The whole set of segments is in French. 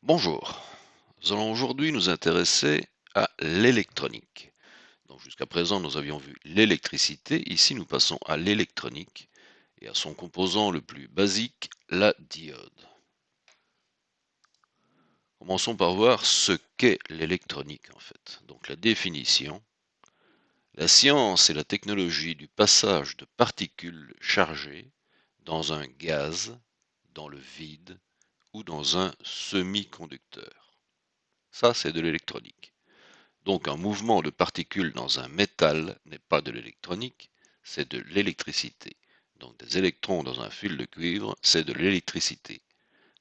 Bonjour, nous allons aujourd'hui nous intéresser à l'électronique. Donc jusqu'à présent nous avions vu l'électricité, ici nous passons à l'électronique et à son composant le plus basique, la diode. Commençons par voir ce qu'est l'électronique en fait. Donc la définition. La science et la technologie du passage de particules chargées dans un gaz, dans le vide ou dans un semi-conducteur. Ça c'est de l'électronique. Donc un mouvement de particules dans un métal n'est pas de l'électronique, c'est de l'électricité. Donc des électrons dans un fil de cuivre, c'est de l'électricité.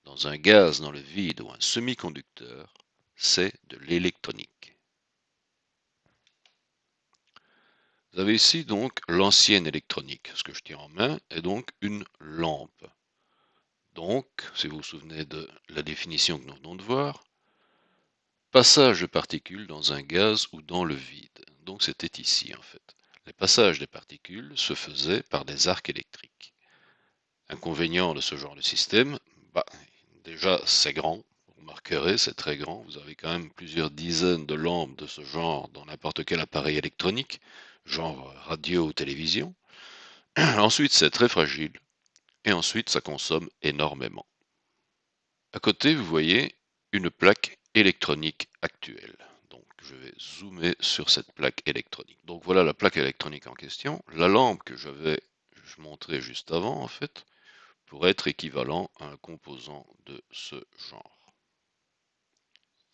Dans un gaz dans le vide ou un semi-conducteur, c'est de l'électronique. Vous avez ici donc l'ancienne électronique. Ce que je tiens en main est donc une lampe. Donc, si vous vous souvenez de la définition que nous venons de voir, passage de particules dans un gaz ou dans le vide. Donc c'était ici en fait. Les passages des particules se faisaient par des arcs électriques. Inconvénient de ce genre de système, déjà c'est grand, vous remarquerez c'est très grand, vous avez quand même plusieurs dizaines de lampes de ce genre dans n'importe quel appareil électronique, genre radio ou télévision. Ensuite c'est très fragile, et ensuite ça consomme énormément. À côté vous voyez une plaque électronique actuelle. Donc je vais zoomer sur cette plaque électronique. Donc voilà la plaque électronique en question. La lampe que je montrer juste avant en fait, pourrait être équivalent à un composant de ce genre.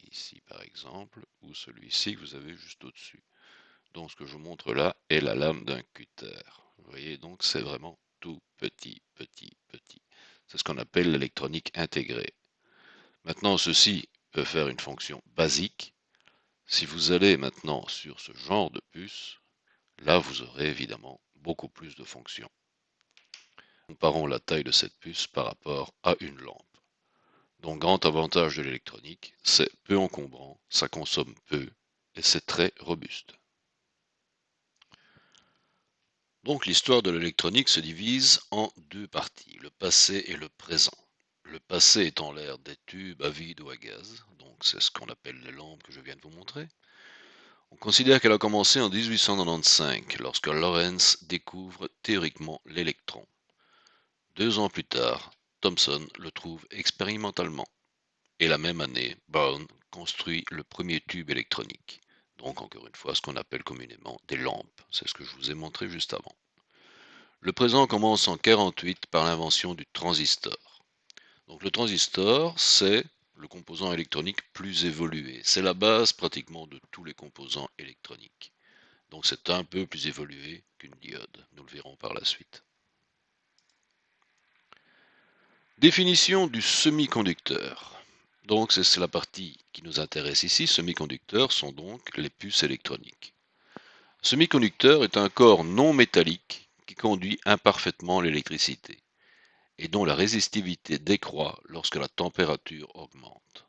Ici par exemple, ou celui-ci que vous avez juste au-dessus. Donc ce que je vous montre là est la lame d'un cutter. Vous voyez donc c'est vraiment tout petit, petit, petit. C'est ce qu'on appelle l'électronique intégrée. Maintenant ceci peut faire une fonction basique. Si vous allez maintenant sur ce genre de puce, là vous aurez évidemment beaucoup plus de fonctions. Comparons la taille de cette puce par rapport à une lampe. Donc grand avantage de l'électronique, c'est peu encombrant, ça consomme peu et c'est très robuste. Donc l'histoire de l'électronique se divise en deux parties, le passé et le présent. Le passé étant l'ère des tubes à vide ou à gaz, donc c'est ce qu'on appelle les lampes que je viens de vous montrer. On considère qu'elle a commencé en 1895 lorsque Lorentz découvre théoriquement l'électron. 2 ans plus tard, Thomson le trouve expérimentalement. Et la même année, Brown construit le premier tube électronique. Donc encore une fois, ce qu'on appelle communément des lampes. C'est ce que je vous ai montré juste avant. Le présent commence en 1948 par l'invention du transistor. Donc le transistor, c'est le composant électronique plus évolué. C'est la base pratiquement de tous les composants électroniques. Donc c'est un peu plus évolué qu'une diode. Nous le verrons par la suite. Définition du semi-conducteur. Donc c'est la partie qui nous intéresse ici. Semi-conducteurs sont donc les puces électroniques. Semi-conducteur est un corps non métallique qui conduit imparfaitement l'électricité et dont la résistivité décroît lorsque la température augmente.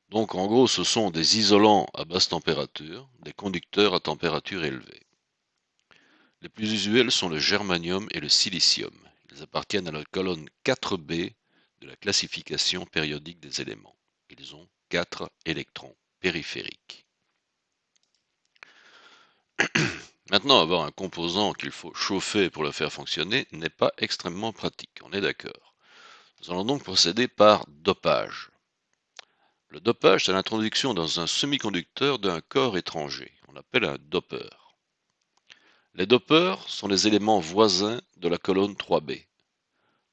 Donc en gros ce sont des isolants à basse température, des conducteurs à température élevée. Les plus usuels sont le germanium et le silicium. Ils appartiennent à la colonne 4B de la classification périodique des éléments. Ils ont 4 électrons périphériques. Maintenant, avoir un composant qu'il faut chauffer pour le faire fonctionner n'est pas extrêmement pratique, on est d'accord. Nous allons donc procéder par dopage. Le dopage, c'est l'introduction dans un semi-conducteur d'un corps étranger. On appelle un dopeur. Les dopeurs sont les éléments voisins de la colonne 3B.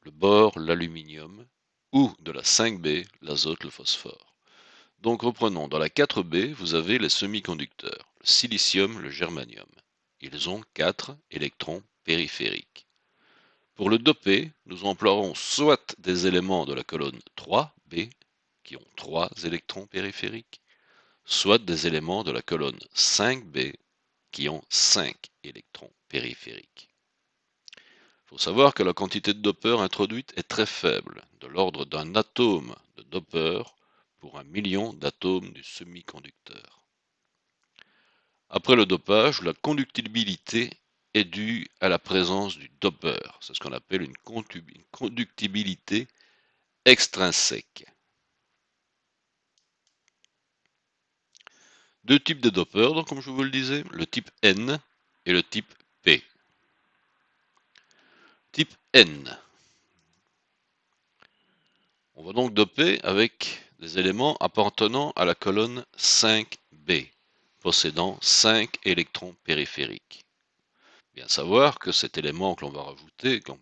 Le bore, l'aluminium, ou de la 5B, l'azote, le phosphore. Donc reprenons, dans la 4B, vous avez les semi-conducteurs, le silicium, le germanium. Ils ont 4 électrons périphériques. Pour le doper, nous emploierons soit des éléments de la colonne 3B, qui ont 3 électrons périphériques, soit des éléments de la colonne 5B, qui ont 5 électrons périphériques. Il faut savoir que la quantité de dopeur introduite est très faible, de l'ordre d'un atome de dopeur pour 1 million d'atomes du semi-conducteur. Après le dopage, la conductibilité est due à la présence du dopeur. C'est ce qu'on appelle une conductibilité extrinsèque. Deux types de Doppler, donc, comme je vous le disais, le type N et le type P. Type N. On va donc doper avec des éléments appartenant à la colonne 5B, possédant 5 électrons périphériques. Bien savoir que cet élément que l'on va rajouter, comme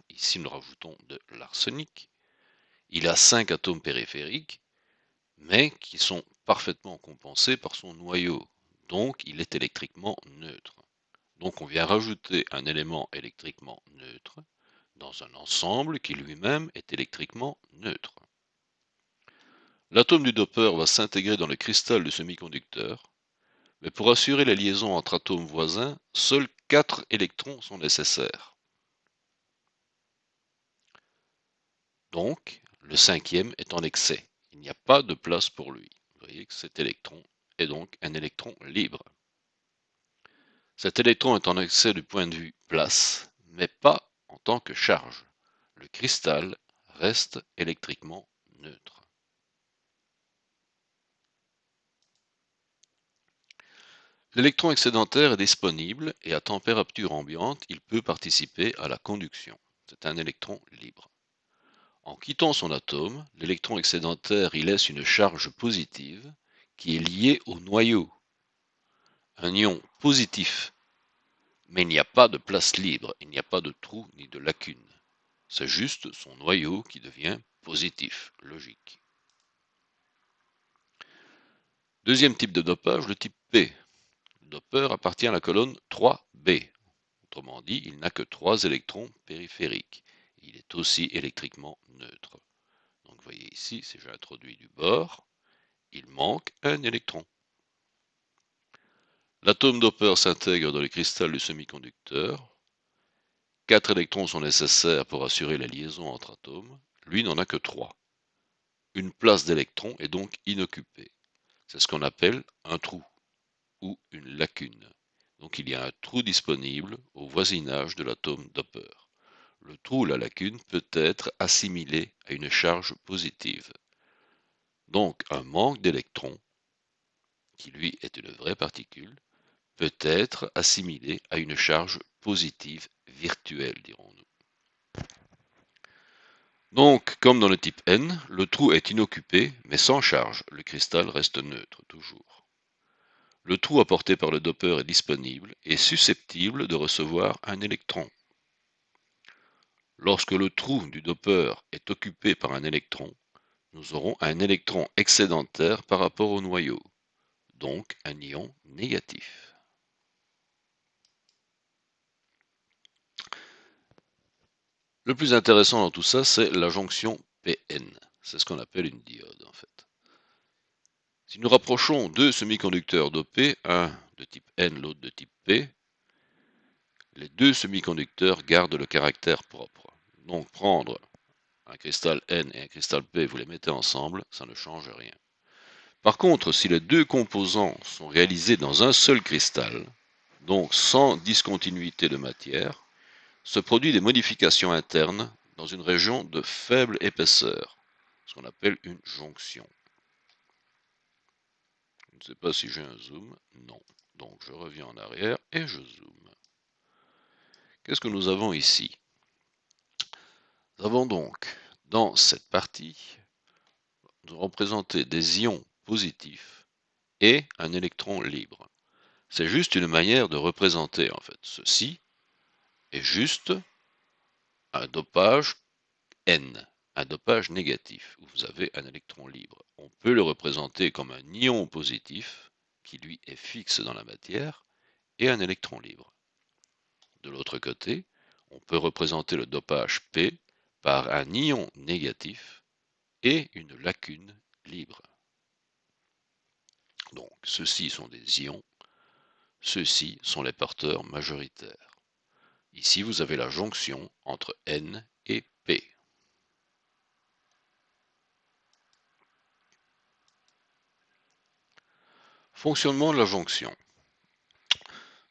ici nous rajoutons de l'arsenic, il a 5 atomes périphériques, mais qui sont parfaitement compensés par son noyau, donc il est électriquement neutre. Donc on vient rajouter un élément électriquement neutre dans un ensemble qui lui-même est électriquement neutre. L'atome du Doppler va s'intégrer dans le cristal du semi-conducteur, mais pour assurer la liaison entre atomes voisins, seuls 4 électrons sont nécessaires. Donc, le cinquième est en excès. Il n'y a pas de place pour lui. Vous voyez que cet électron est donc un électron libre. Cet électron est en excès du point de vue place, mais pas en tant que charge. Le cristal reste électriquement neutre. L'électron excédentaire est disponible et à température ambiante, il peut participer à la conduction. C'est un électron libre. En quittant son atome, l'électron excédentaire y laisse une charge positive qui est liée au noyau. Un ion positif. Mais il n'y a pas de place libre, il n'y a pas de trou ni de lacune. C'est juste son noyau qui devient positif, logique. Deuxième type de dopage, le type P. Le dopeur appartient à la colonne 3B. Autrement dit, il n'a que 3 électrons périphériques. Il est aussi électriquement neutre. Donc vous voyez ici, si j'introduis du bore, il manque un électron. L'atome dopeur s'intègre dans le cristal du semi-conducteur. 4 électrons sont nécessaires pour assurer la liaison entre atomes. Lui n'en a que 3. Une place d'électron est donc inoccupée. C'est ce qu'on appelle un trou ou une lacune. Donc il y a un trou disponible au voisinage de l'atome dopeur. Le trou ou la lacune peut être assimilé à une charge positive. Donc un manque d'électrons, qui lui est une vraie particule, peut être assimilé à une charge positive virtuelle, dirons-nous. Donc, comme dans le type N, le trou est inoccupé, mais sans charge. Le cristal reste neutre, toujours. Le trou apporté par le dopeur est disponible et susceptible de recevoir un électron. Lorsque le trou du dopeur est occupé par un électron, nous aurons un électron excédentaire par rapport au noyau, donc un ion négatif. Le plus intéressant dans tout ça, c'est la jonction Pn. C'est ce qu'on appelle une diode en fait. Si nous rapprochons deux semi-conducteurs dopés, un de type N, l'autre de type P, les deux semi-conducteurs gardent le caractère propre. Donc prendre un cristal N et un cristal P, vous les mettez ensemble, ça ne change rien. Par contre, si les deux composants sont réalisés dans un seul cristal, donc sans discontinuité de matière, se produit des modifications internes dans une région de faible épaisseur, ce qu'on appelle une jonction. Je ne sais pas si j'ai un zoom, non. Donc je reviens en arrière et je zoome. Qu'est-ce que nous avons ici? Nous avons donc, dans cette partie, nous représenter des ions positifs et un électron libre. C'est juste une manière de représenter en fait. Ceci est juste un dopage N, un dopage négatif, où vous avez un électron libre. On peut le représenter comme un ion positif, qui lui est fixe dans la matière, et un électron libre. De l'autre côté, on peut représenter le dopage P par un ion négatif et une lacune libre. Donc, ceux-ci sont des ions, ceux-ci sont les porteurs majoritaires. Ici, vous avez la jonction entre N et P. Fonctionnement de la jonction.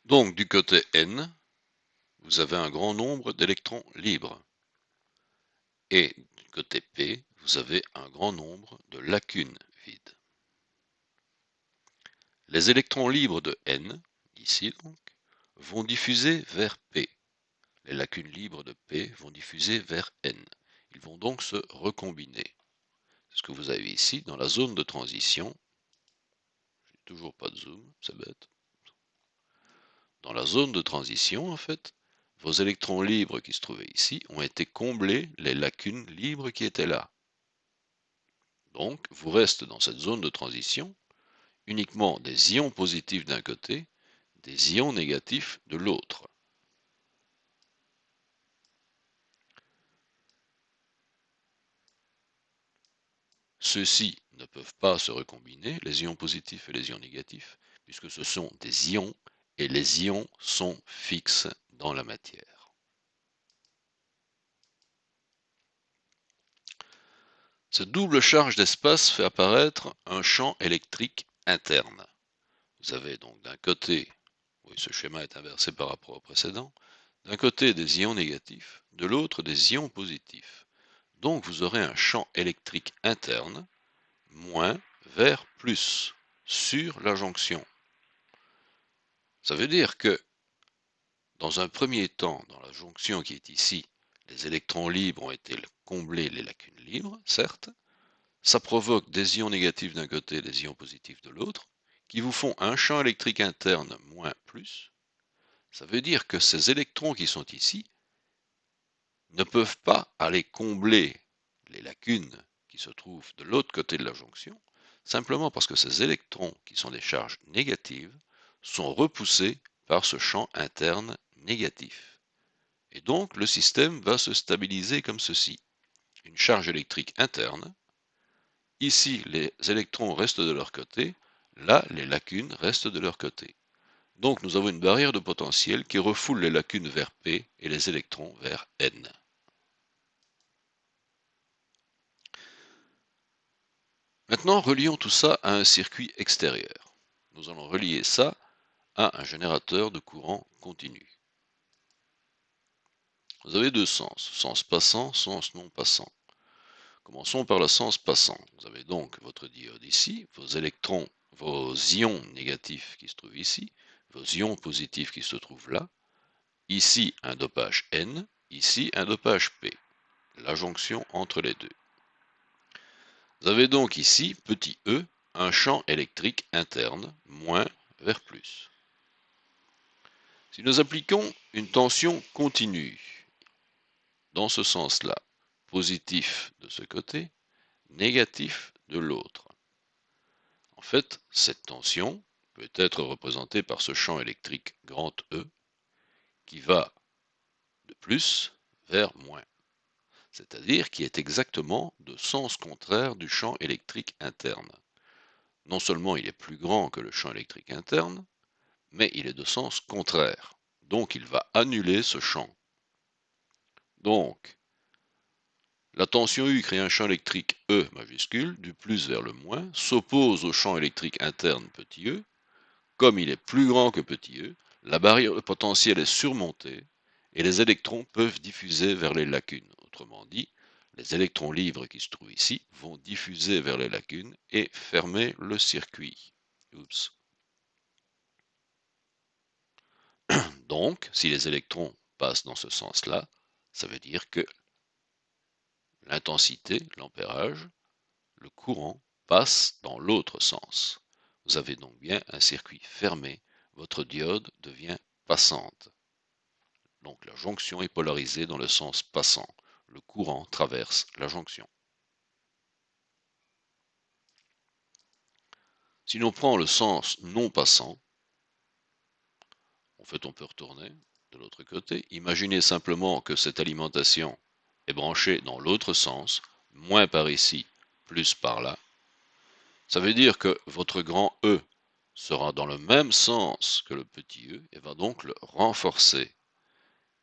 Donc, du côté N, vous avez un grand nombre d'électrons libres. Et du côté P, vous avez un grand nombre de lacunes vides. Les électrons libres de N, ici donc, vont diffuser vers P. Les lacunes libres de P vont diffuser vers N. Ils vont donc se recombiner. C'est ce que vous avez ici dans la zone de transition. J'ai toujours pas de zoom, c'est bête. Dans la zone de transition, en fait, vos électrons libres qui se trouvaient ici ont été comblés les lacunes libres qui étaient là. Donc, vous reste dans cette zone de transition uniquement des ions positifs d'un côté, des ions négatifs de l'autre. Ceux-ci ne peuvent pas se recombiner, les ions positifs et les ions négatifs, puisque ce sont des ions et les ions sont fixes dans la matière. Cette double charge d'espace fait apparaître un champ électrique interne. Vous avez donc d'un côté, oui, ce schéma est inversé par rapport au précédent, d'un côté des ions négatifs, de l'autre des ions positifs. Donc vous aurez un champ électrique interne, moins vers plus, sur la jonction. Ça veut dire que, dans un premier temps, dans la jonction qui est ici, les électrons libres ont été comblés les lacunes libres, certes. Ça provoque des ions négatifs d'un côté et des ions positifs de l'autre, qui vous font un champ électrique interne moins plus. Ça veut dire que ces électrons qui sont ici ne peuvent pas aller combler les lacunes qui se trouvent de l'autre côté de la jonction, simplement parce que ces électrons, qui sont des charges négatives, sont repoussés par ce champ interne négatif. Et donc le système va se stabiliser comme ceci. Une charge électrique interne, ici les électrons restent de leur côté, là les lacunes restent de leur côté. Donc nous avons une barrière de potentiel qui refoule les lacunes vers P et les électrons vers N. Maintenant, relions tout ça à un circuit extérieur. Nous allons relier ça à un générateur de courant continu. Vous avez deux sens, sens passant, sens non passant. Commençons par le sens passant. Vous avez donc votre diode ici, vos électrons, vos ions négatifs qui se trouvent ici, vos ions positifs qui se trouvent là, ici un dopage N, ici un dopage P, la jonction entre les deux. Vous avez donc ici, petit e, un champ électrique interne, moins vers plus. Si nous appliquons une tension continue, dans ce sens-là, positif de ce côté, négatif de l'autre. En fait, cette tension peut être représentée par ce champ électrique grand E qui va de plus vers moins, c'est-à-dire qui est exactement de sens contraire du champ électrique interne. Non seulement il est plus grand que le champ électrique interne, mais il est de sens contraire. Donc il va annuler ce champ. Donc, la tension U crée un champ électrique E majuscule, du plus vers le moins, s'oppose au champ électrique interne petit e. Comme il est plus grand que petit e, la barrière potentielle est surmontée et les électrons peuvent diffuser vers les lacunes. Autrement dit, les électrons libres qui se trouvent ici vont diffuser vers les lacunes et fermer le circuit. Oups. Donc, si les électrons passent dans ce sens-là, ça veut dire que l'intensité, l'ampérage, le courant passe dans l'autre sens. Vous avez donc bien un circuit fermé, votre diode devient passante. Donc la jonction est polarisée dans le sens passant. Le courant traverse la jonction. Si l'on prend le sens non passant, en fait on peut retourner de l'autre côté. Imaginez simplement que cette alimentation est branchée dans l'autre sens, moins par ici, plus par là. Ça veut dire que votre grand E sera dans le même sens que le petit e et va donc le renforcer.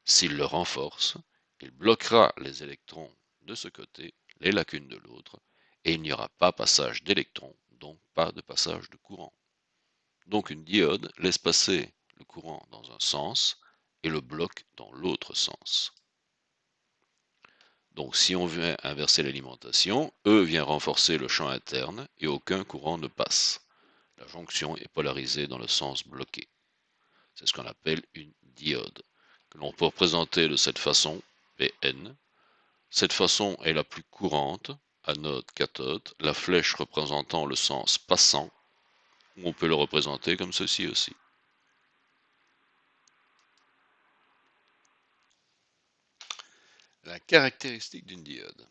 S'il le renforce, il bloquera les électrons de ce côté, les lacunes de l'autre, et il n'y aura pas passage d'électrons, donc pas de passage de courant. Donc une diode laisse passer le courant dans un sens et le bloque dans l'autre sens. Donc si on vient inverser l'alimentation, E vient renforcer le champ interne et aucun courant ne passe. La jonction est polarisée dans le sens bloqué. C'est ce qu'on appelle une diode, que l'on peut représenter de cette façon, Pn. Cette façon est la plus courante, anode-cathode, la flèche représentant le sens passant, ou on peut le représenter comme ceci aussi. La caractéristique d'une diode.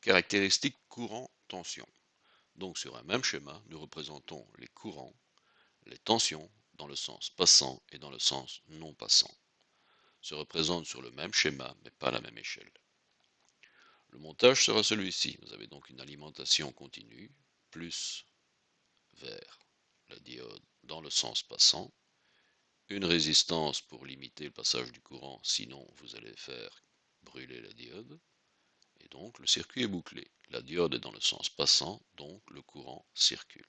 Caractéristique courant-tension. Donc sur un même schéma, nous représentons les courants, les tensions dans le sens passant et dans le sens non passant. Se représentent sur le même schéma, mais pas à la même échelle. Le montage sera celui-ci. Vous avez donc une alimentation continue, plus vers la diode dans le sens passant, une résistance pour limiter le passage du courant, sinon vous allez faire brûler la diode, et donc le circuit est bouclé. La diode est dans le sens passant, donc le courant circule.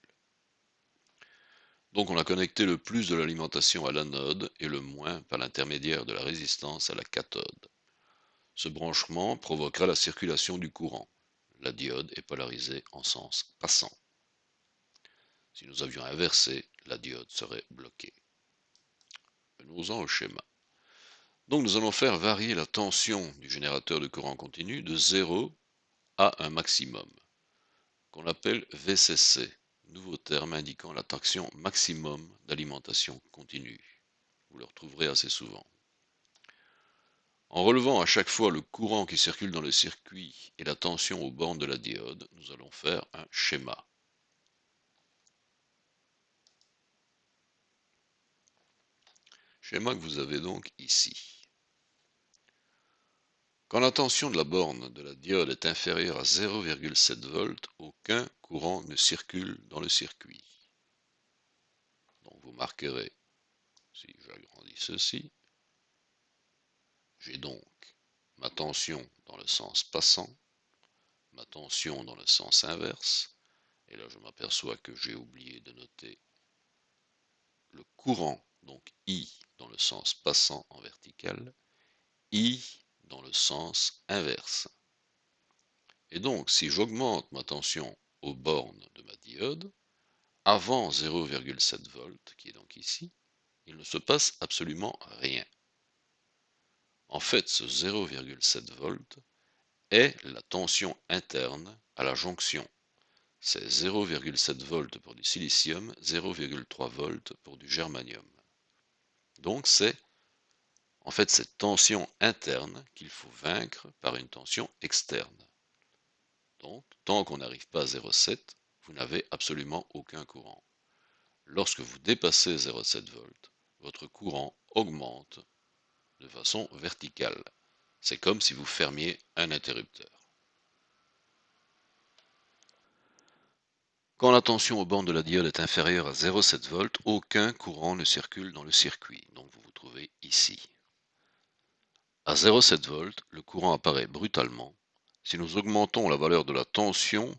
Donc on a connecté le plus de l'alimentation à l'anode et le moins par l'intermédiaire de la résistance à la cathode. Ce branchement provoquera la circulation du courant. La diode est polarisée en sens passant. Si nous avions inversé, la diode serait bloquée. Venons-en au schéma. Donc nous allons faire varier la tension du générateur de courant continu de 0 à un maximum, qu'on appelle VCC, nouveau terme indiquant la tension maximum d'alimentation continue. Vous le retrouverez assez souvent. En relevant à chaque fois le courant qui circule dans le circuit et la tension aux bornes de la diode, nous allons faire un schéma. Schéma que vous avez donc ici. Quand la tension de la borne de la diode est inférieure à 0,7 V, aucun courant ne circule dans le circuit. Donc vous marquerez, si j'agrandis ceci, j'ai donc ma tension dans le sens passant, ma tension dans le sens inverse, et là je m'aperçois que j'ai oublié de noter le courant, donc I dans le sens passant en vertical, I dans le sens inverse. Et donc si j'augmente ma tension aux bornes de ma diode, avant 0,7 V, qui est donc ici, il ne se passe absolument rien. En fait, ce 0,7 V est la tension interne à la jonction. C'est 0,7 V pour du silicium, 0,3 V pour du germanium. Donc c'est en fait cette tension interne qu'il faut vaincre par une tension externe. Donc, tant qu'on n'arrive pas à 0,7, vous n'avez absolument aucun courant. Lorsque vous dépassez 0,7 V, votre courant augmente de façon verticale. C'est comme si vous fermiez un interrupteur. Quand la tension aux bornes de la diode est inférieure à 0,7 V, aucun courant ne circule dans le circuit. Donc vous vous trouvez ici. À 0,7 V, le courant apparaît brutalement. Si nous augmentons la valeur de la tension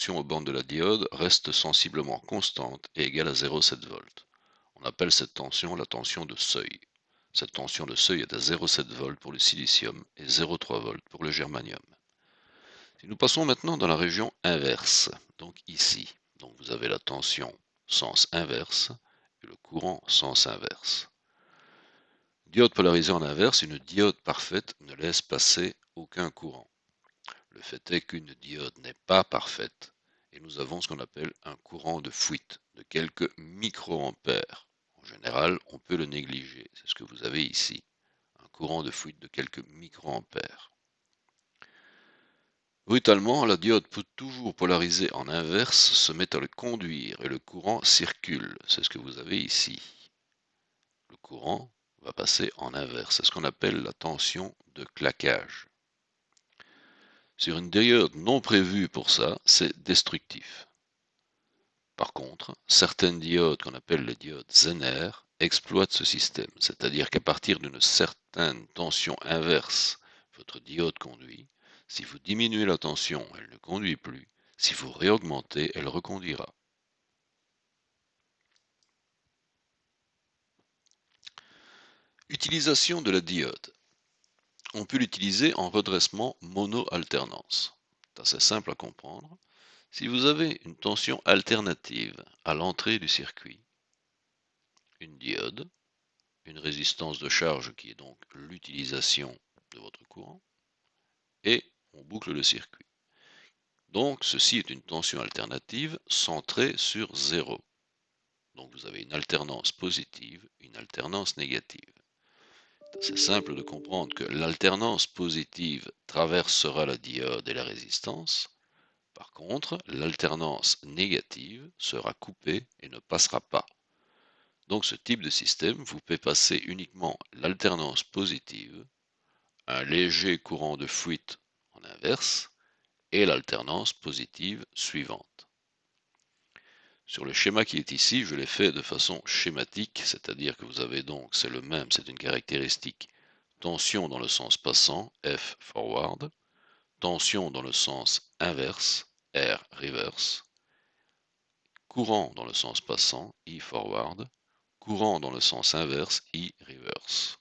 aux bornes de la diode reste sensiblement constante et égale à 0,7 V. On appelle cette tension la tension de seuil. Cette tension de seuil est à 0,7 V pour le silicium et 0,3 V pour le germanium. Si nous passons maintenant dans la région inverse, donc ici, donc vous avez la tension sens inverse et le courant sens inverse. Diode polarisée en inverse, une diode parfaite ne laisse passer aucun courant. Le fait est qu'une diode n'est pas parfaite et nous avons ce qu'on appelle un courant de fuite de quelques microampères. En général, on peut le négliger, c'est ce que vous avez ici, un courant de fuite de quelques microampères. Brutalement, la diode peut toujours polariser en inverse se met à le conduire et le courant circule, c'est ce que vous avez ici. Le courant va passer en inverse, c'est ce qu'on appelle la tension de claquage. Sur une diode non prévue pour ça, c'est destructif. Par contre, certaines diodes qu'on appelle les diodes Zener exploitent ce système, c'est-à-dire qu'à partir d'une certaine tension inverse, votre diode conduit. Si vous diminuez la tension, elle ne conduit plus. Si vous réaugmentez, elle reconduira. Utilisation de la diode. On peut l'utiliser en redressement mono-alternance. C'est assez simple à comprendre. Si vous avez une tension alternative à l'entrée du circuit, une diode, une résistance de charge qui est donc l'utilisation de votre courant, et on boucle le circuit. Donc ceci est une tension alternative centrée sur 0. Donc vous avez une alternance positive, une alternance négative. C'est simple de comprendre que l'alternance positive traversera la diode et la résistance. Par contre, l'alternance négative sera coupée et ne passera pas. Donc ce type de système vous fait passer uniquement l'alternance positive, un léger courant de fuite en inverse, et l'alternance positive suivante. Sur le schéma qui est ici, je l'ai fait de façon schématique, c'est-à-dire que vous avez donc, c'est le même, c'est une caractéristique, tension dans le sens passant, F forward, tension dans le sens inverse, R reverse, courant dans le sens passant, I forward, courant dans le sens inverse, I reverse.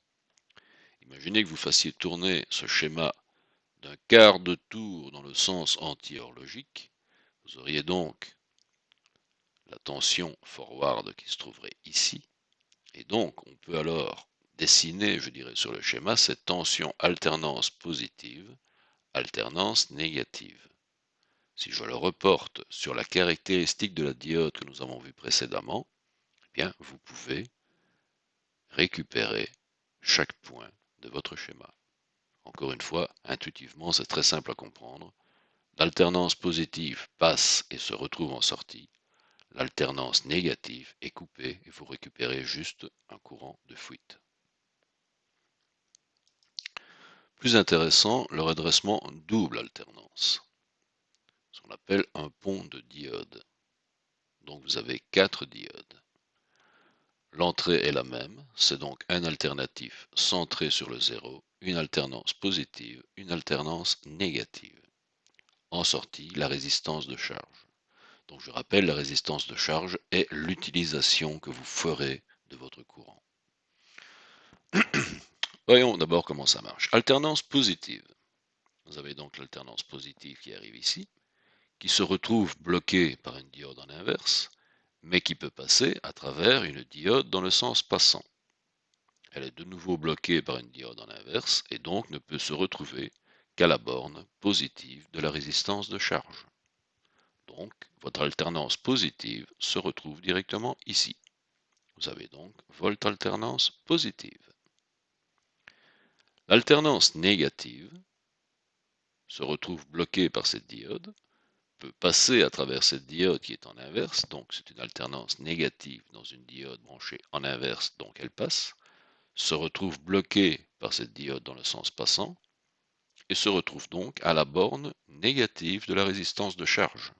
Imaginez que vous fassiez tourner ce schéma d'un quart de tour dans le sens anti-horlogique. Vous auriez donc la tension forward qui se trouverait ici. Et donc, on peut alors dessiner, je dirais, sur le schéma, cette tension alternance positive, alternance négative. Si je le reporte sur la caractéristique de la diode que nous avons vue précédemment, eh bien, vous pouvez récupérer chaque point de votre schéma. Encore une fois, intuitivement, c'est très simple à comprendre. L'alternance positive passe et se retrouve en sortie. L'alternance négative est coupée et vous récupérez juste un courant de fuite. Plus intéressant, le redressement double alternance, ce qu'on appelle un pont de diodes. Donc vous avez 4 diodes. L'entrée est la même, c'est donc un alternatif centré sur le 0, une alternance positive, une alternance négative. En sortie, la résistance de charge. Donc je rappelle, la résistance de charge est l'utilisation que vous ferez de votre courant. Voyons d'abord comment ça marche. Alternance positive. Vous avez donc l'alternance positive qui arrive ici, qui se retrouve bloquée par une diode en inverse, mais qui peut passer à travers une diode dans le sens passant. Elle est de nouveau bloquée par une diode en inverse et donc ne peut se retrouver qu'à la borne positive de la résistance de charge. Donc, votre alternance positive se retrouve directement ici. Vous avez donc volt alternance positive. L'alternance négative se retrouve bloquée par cette diode, peut passer à travers cette diode qui est en inverse, donc c'est une alternance négative dans une diode branchée en inverse, donc elle passe, se retrouve bloquée par cette diode dans le sens passant, et se retrouve donc à la borne négative de la résistance de charge.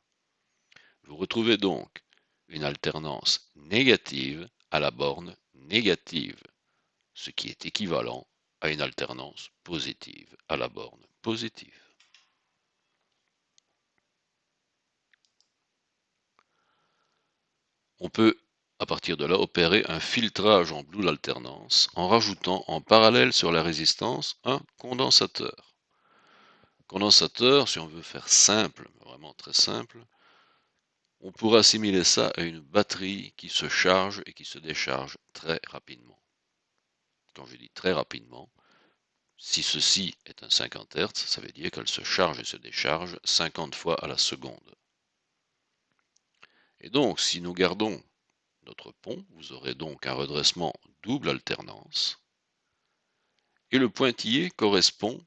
Vous retrouvez donc une alternance négative à la borne négative, ce qui est équivalent à une alternance positive à la borne positive. On peut, à partir de là, opérer un filtrage en blue alternance en rajoutant en parallèle sur la résistance un condensateur. Condensateur, si on veut faire simple, vraiment très simple, on pourrait assimiler ça à une batterie qui se charge et qui se décharge très rapidement. Quand je dis très rapidement, si ceci est un 50 Hz, ça veut dire qu'elle se charge et se décharge 50 fois à la seconde. Et donc, si nous gardons notre pont, vous aurez donc un redressement double alternance, et le pointillé correspond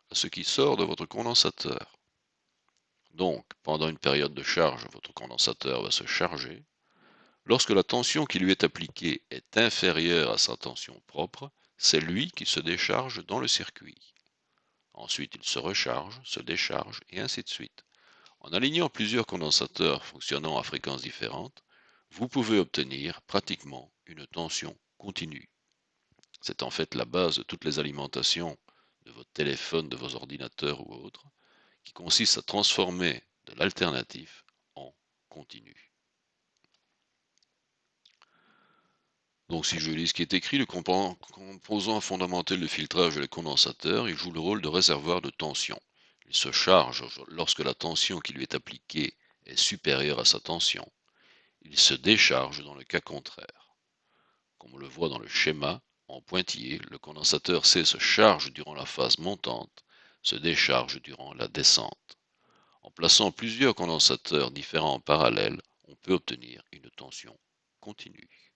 à ce qui sort de votre condensateur. Donc, pendant une période de charge, votre condensateur va se charger. Lorsque la tension qui lui est appliquée est inférieure à sa tension propre, c'est lui qui se décharge dans le circuit. Ensuite, il se recharge, se décharge, et ainsi de suite. En alignant plusieurs condensateurs fonctionnant à fréquences différentes, vous pouvez obtenir pratiquement une tension continue. C'est en fait la base de toutes les alimentations de votre téléphone, de vos ordinateurs ou autres, qui consiste à transformer de l'alternatif en continu. Donc si je lis ce qui est écrit, le composant fondamental de filtrage et le condensateur, il joue le rôle de réservoir de tension. Il se charge lorsque la tension qui lui est appliquée est supérieure à sa tension. Il se décharge dans le cas contraire. Comme on le voit dans le schéma, en pointillé, le condensateur C se charge durant la phase montante, se décharge durant la descente. En plaçant plusieurs condensateurs différents en parallèle, on peut obtenir une tension continue.